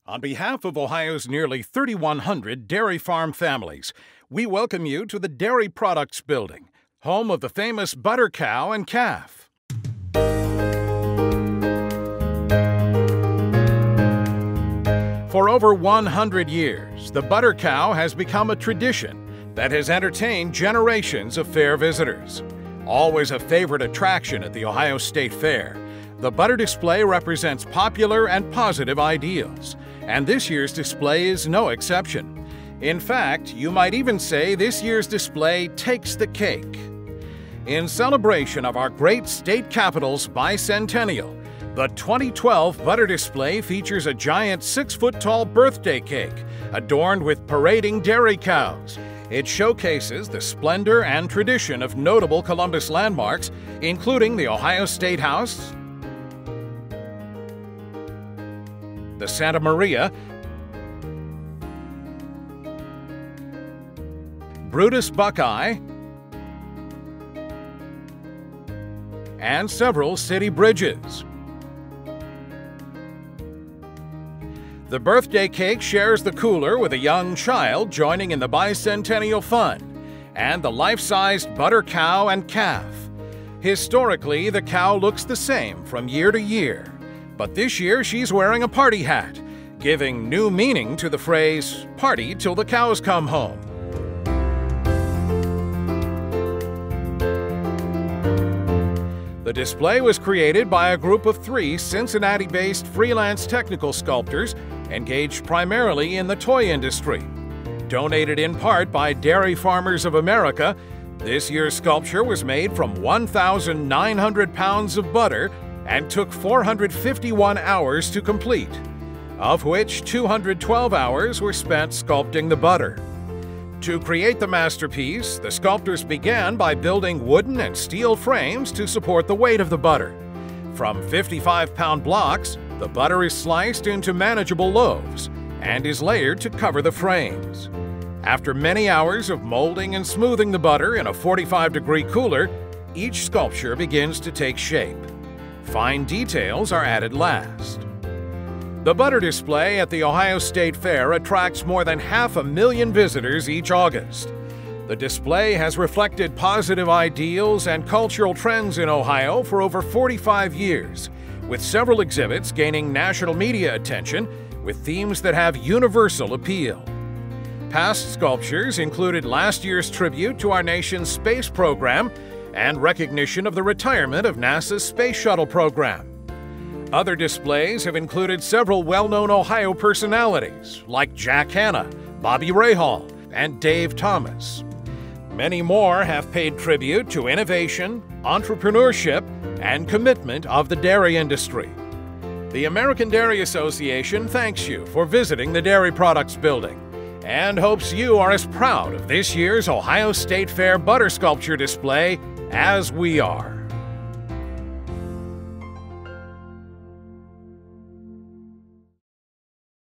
On behalf of Ohio's nearly 3,100 dairy farm families, we welcome you to the Dairy Products Building, home of the famous butter cow and calf. For over 100 years, the butter cow has become a tradition that has entertained generations of fair visitors. Always a favorite attraction at the Ohio State Fair, the butter display represents popular and positive ideals, and this year's display is no exception. In fact, you might even say this year's display takes the cake. In celebration of our great state capital's bicentennial, the 2012 butter display features a giant 6-foot-tall birthday cake adorned with parading dairy cows. It showcases the splendor and tradition of notable Columbus landmarks, including the Ohio State House, the Santa Maria, Brutus Buckeye, and several city bridges. The birthday cake shares the cooler with a young child joining in the bicentennial fun, and the life-sized butter cow and calf. Historically, the cow looks the same from year to year, but this year she's wearing a party hat, giving new meaning to the phrase, "Party till the cows come home." The display was created by a group of 3 Cincinnati-based freelance technical sculptors engaged primarily in the toy industry. Donated in part by Dairy Farmers of America, this year's sculpture was made from 1,900 pounds of butter and took 451 hours to complete, of which 212 hours were spent sculpting the butter. To create the masterpiece, the sculptors began by building wooden and steel frames to support the weight of the butter. From 55-pound blocks, the butter is sliced into manageable loaves and is layered to cover the frames. After many hours of molding and smoothing the butter in a 45-degree cooler, each sculpture begins to take shape. Fine details are added last. The butter display at the Ohio State Fair attracts more than 500,000 visitors each August. The display has reflected positive ideals and cultural trends in Ohio for over 45 years, with several exhibits gaining national media attention with themes that have universal appeal. Past sculptures included last year's tribute to our nation's space program and recognition of the retirement of NASA's Space Shuttle program. Other displays have included several well-known Ohio personalities like Jack Hanna, Bobby Rahal, and Dave Thomas. Many more have paid tribute to innovation, entrepreneurship, and commitment of the dairy industry. The American Dairy Association thanks you for visiting the Dairy Products Building and hopes you are as proud of this year's Ohio State Fair butter sculpture display as we are.